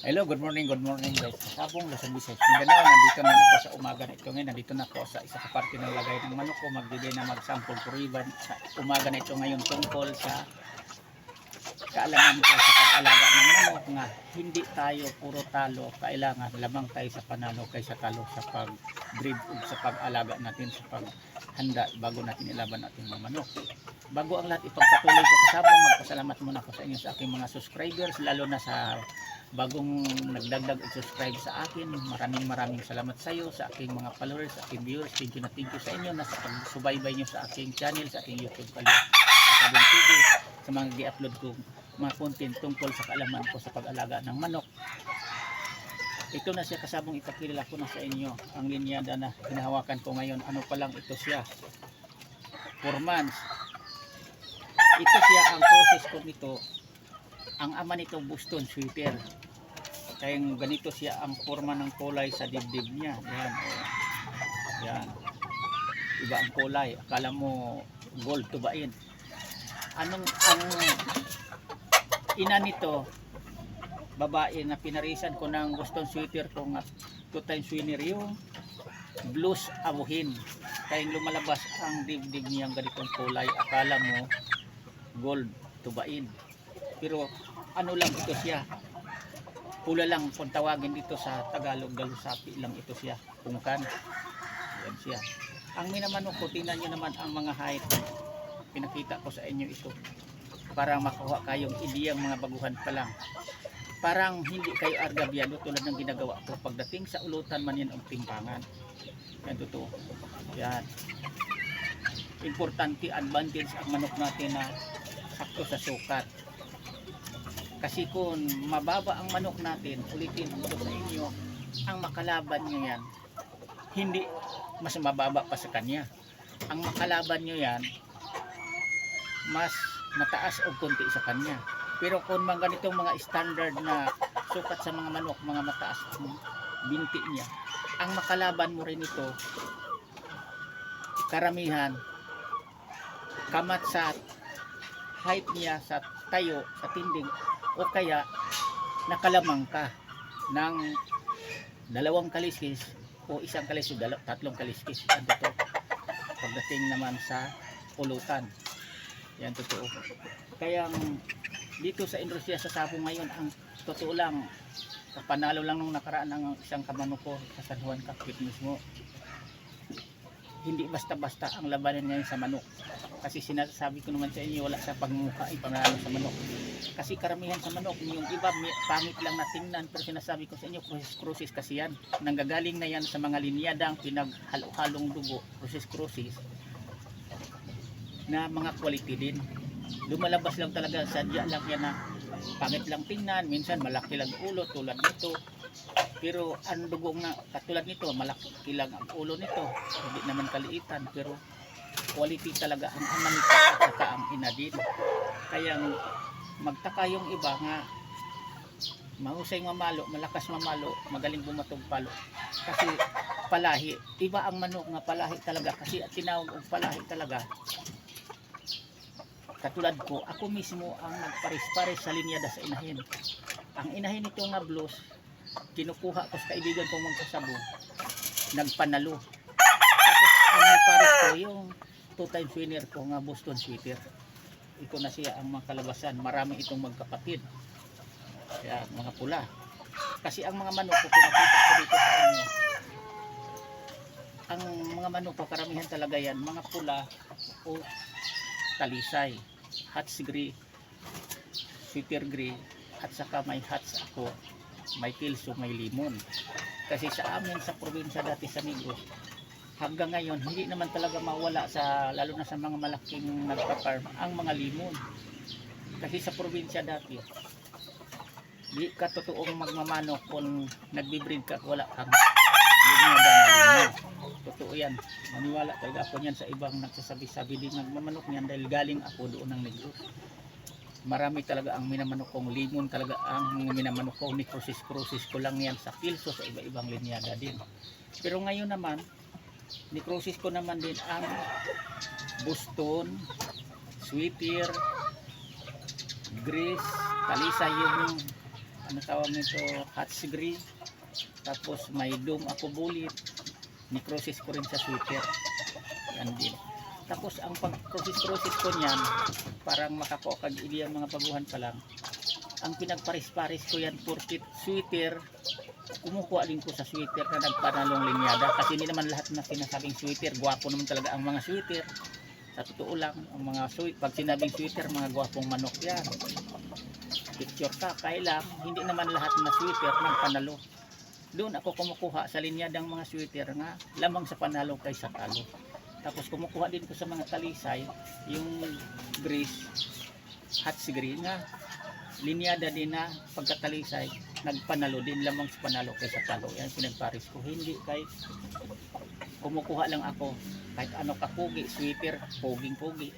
Hello, good morning guys. Sabong Luzon, Visayas, Mindanao. Nandito na ako sa umaga na ito ngayon. Nandito na ako sa isa sa parte ng lagay ng manok ko. Magbigay na mag-sample puriban sa umaga na ito ngayon tungkol sa kaalaman ko sa pag-alaga ng manok nga hindi tayo puro talo. Kailangan lamang tayo sa panalo kaysa talo sa pag-breed o sa pag-alaga natin sa paghanda bago natin ilaban ating mga manok. Bago ang lahat, ipagpatuloy ko kasabong magpasalamat muna ako sa inyo sa aking mga subscribers, lalo na sa bagong nagdagdag at subscribe sa akin. Maraming salamat sa iyo, sa aking mga followers, sa aking viewers. Thank you sa inyo na sa pagsubaybay nyo sa aking channel, sa aking YouTube channel, sa Sabong TV, sa mga gi-upload ko mga content tungkol sa kaalaman ko sa pag-alaga ng manok. Ito na siya kasabong, ipakilala ko na sa inyo ang linyada na hinahawakan ko ngayon. Ano pa lang ito siya, 4 months. Ito siya ang process ko nito. Ang ama nito Boston Sweater. Kaya ganito siya ang forma ng kulay sa dibdib niya. Yan, oh. Yan. Iba ang kulay. Akala mo gold tubain. Ang ina nito, babae na pinarisan ko ng Boston Sweater ko nga 2 times winner yung blues abuhin. Kaya lumalabas ang dibdib niyang ganitong kulay. Akala mo gold tubain, pero ano lang ito siya, pula lang kung tawagin dito sa Tagalog, galusapi lang ito siya, pungkan. Yan siya. Ang minamanok ko, tingnan nyo naman ang mga height, pinakita ko sa inyo ito para makuha kayong ideyang mga baguhan pa lang, parang hindi kayo argabyado tulad ng ginagawa ko pagdating sa ulutan man yan ang timpangan. Yan totoo. Yan, importante, advantage ang manok natin na sakto sa sukat. Kasi kung mababa ang manok natin, ulitin ko sa inyo, ang makalaban nyo yan, hindi mas mababa pa sa kanya. Ang makalaban nyo yan, mas mataas o konti sa kanya. Pero kung mga ganitong mga standard na sukat sa mga manok, mga mataas ang binti niya, ang makalaban mo rin ito, karamihan, kamat sa height niya, sa tayo, sa tinding, o kaya nakalamang ka ng 2 kaliskis o 1 kaliskis o 3 kaliskis. Yan totoo. Pagdating naman sa pulutan, yan totoo. Kaya dito sa industriya sa Sabong ngayon, ang totoo lang, kapanalo lang nung nakaraan ng isang kamanok ko sa San Juan Capit mismo. Hindi basta-basta ang labanan ngayon sa manok. Kasi sinasabi ko naman sa inyo, wala sa pagmumukha ipanalo sa manok. Kasi karamihan sa manok, yung iba pangit lang na tingnan, pero sinasabi ko sa inyo, crucis kasi yan. Nanggagaling na yan sa mga linyadang pinaghalo-halong dugo, crucis na mga quality din. Lumalabas lang talaga, sadya lang yan na pangit lang tingnan, minsan malaki lang ulo tulad nito. Pero ang dugo nga katulad nito, malaki lang ang ulo nito, hindi naman kaliitan, pero quality talaga ang ama nito at saka ang ina din. Kaya magtaka yung iba nga mahusay mamalo, malakas mamalo, magaling bumatog palo. Kasi palahi, iba ang manok nga palahi talaga, kasi tinawag og palahi talaga. Katulad ko, ako mismo ang nagparis-paris sa linyada sa inahin. Ang inahin nito nga blues, kinukuha ko sa kaibigan kong magsasabong, nagpanalo. Tapos ang pares ko yung 2 times winner ko nga Boston Sweater. Ito na siya ang mga kalabasan. Marami itong magkapatid. Kaya mga pula. Kasi ang mga manok ko, pinakita ko dito sa inyo, ang mga manok ko karamihan talaga yan, mga pula o talisay, hats gray, sweater gray, at saka may hats ako, may pilso, may limon. Kasi sa amin sa probinsya dati sa Negros, hanggang ngayon hindi naman talaga mawala sa, lalo na sa mga malaking nagpa-farm, ang mga limon. Kasi sa probinsya dati, di ka totoong magmamanok kung nagbi-breed ka, wala kang linyada na limon. Totoo yan, maniwala talaga ako yan sa ibang nagsasabi-sabi din nagmamanok niyan, dahil galing ako doon ng Negros. Marami talaga ang minamanok kong limon, talaga ang minamanok ko, ni crucis ko lang yan sa pilso sa iba-ibang linyada din. Pero ngayon naman, ni crucis ko naman din ang Boston Sweater, Grease, Talisay, yung ano tawag nito, Hatsgree, tapos may Doom ako bulit, necrosis ko rin sa sweater, yan din. Tapos ang pag-process ko niyan, parang makakuha kag iliang mga baguhan pa lang, ang pinagparis-paris ko yan porkit sweater, kumukuha din ko sa sweater na nagpanalong linyada, kasi hindi naman lahat na sinasabing sweater, gwapo naman talaga ang mga sweater. Sa totoo lang, ang mga pag sinabing sweater, mga gwapong manok yan. Picture ka, kailang hindi naman lahat na sweater ng panalo. Doon ako kumukuha sa linyadang mga sweater nga lamang sa panalo kaysa talo. Tapos kumukuha din ko sa mga talisay, yung grease, Hatsgree nga linyada din na pagkatalisay, nagpanalo din lamang sa panalo kaysa talo. Yan pinagparis ko. Hindi kay kumukuha lang ako kahit ano kapugi, sweater, puging-pugi.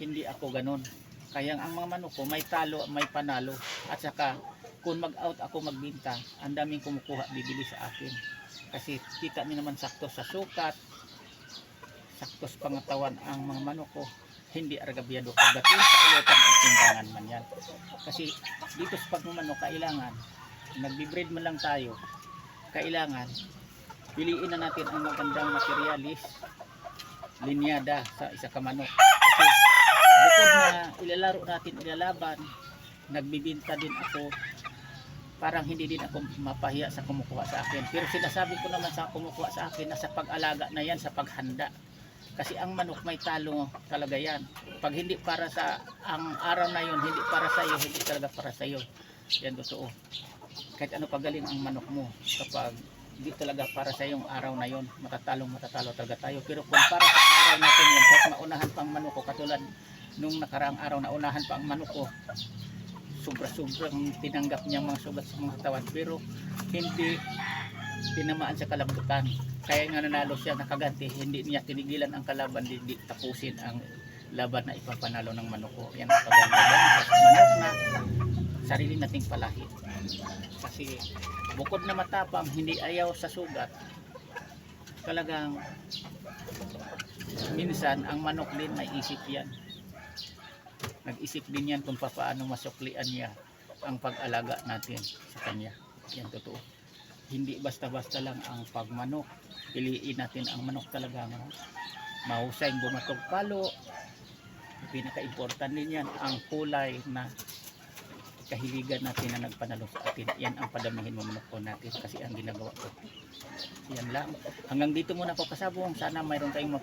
Hindi ako ganun. Kaya ang mga manok ko may talo, may panalo. At saka kung mag-out ako magbinta, ang daming kumukuha, bibili sa akin. Kasi kita niyo naman sakto sa sukat, sakto sa pangatawan ang mga manok ko. Hindi argabyado pagdating sa ulitan at timbangan man yan. Kasi dito sa pagmamanok, kailangan nagbi-breed man lang tayo, kailangan piliin na natin ang magandang materialis, linyada sa isa ka manok. Kasi bukod na ilalaro natin, ilalaban, nagbibinta din ako, parang hindi din ako mapahiya sa kumukuha sa akin. Pero sinasabi ko naman sa kumukuha sa akin na sa pag-alaga na yan, sa paghanda. Kasi ang manok may talo talaga yan. Pag hindi para sa ang araw na yun, hindi para sa iyo, hindi talaga para sa iyo. Yan totoo. Kahit ano pagaling ang manok mo, kapag hindi talaga para sa yung araw na yun, matatalo talaga tayo. Pero kung para sa araw natin yun, kahit maunahan pang manok ko, katulad nung nakaraang araw na unahan pa ang manok ko, sobrang tinanggap niya mga sugat sa mga katawan, pero hindi tinamaan sa kalabutan. Kaya nga nanalo siya, nakaganti, hindi niya tinigilan ang kalaban, hindi tapusin ang laban na ipapanalo ng manok ko. Yan ang paganda sa manok na sarili nating palahi. Kasi bukod na matapang, hindi ayaw sa sugat, talagang minsan ang manok din may isip yan. Nag-isip din yan kung paano masuklian niya ang pag-alaga natin sa kanya. Yan totoo. Hindi basta-basta lang ang pagmanok. Piliin natin ang manok talaga mahusay bumatog palo. Pinaka-important din yan ang kulay na kahiligan natin na nagpanalo sa atin. Yan ang padamihin mo manok po natin kasi ang ginagawa ko. Yan lang. Hanggang dito muna po kasabong. Sana mayroon tayong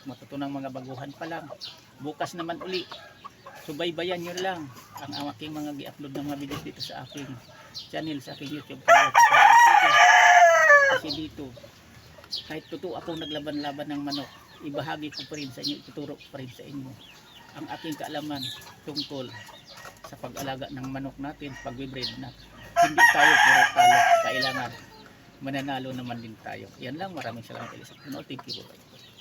matutunang mga baguhan pa lang. Bukas naman uli. Subaybayan nyo lang ang aking mga gi-upload ng mga videos dito sa aking channel, sa aking YouTube channel. Kasi dito, kahit totoo akong naglaban-laban ng manok, ibahagi ko pa rin sa inyo, ituturo ko pa rin sa inyo ang aking kaalaman tungkol sa pag-alaga ng manok natin, pag-breed na hindi tayo puro talo, kailangan mananalo naman din tayo. Yan lang, maraming salamat. Thank you.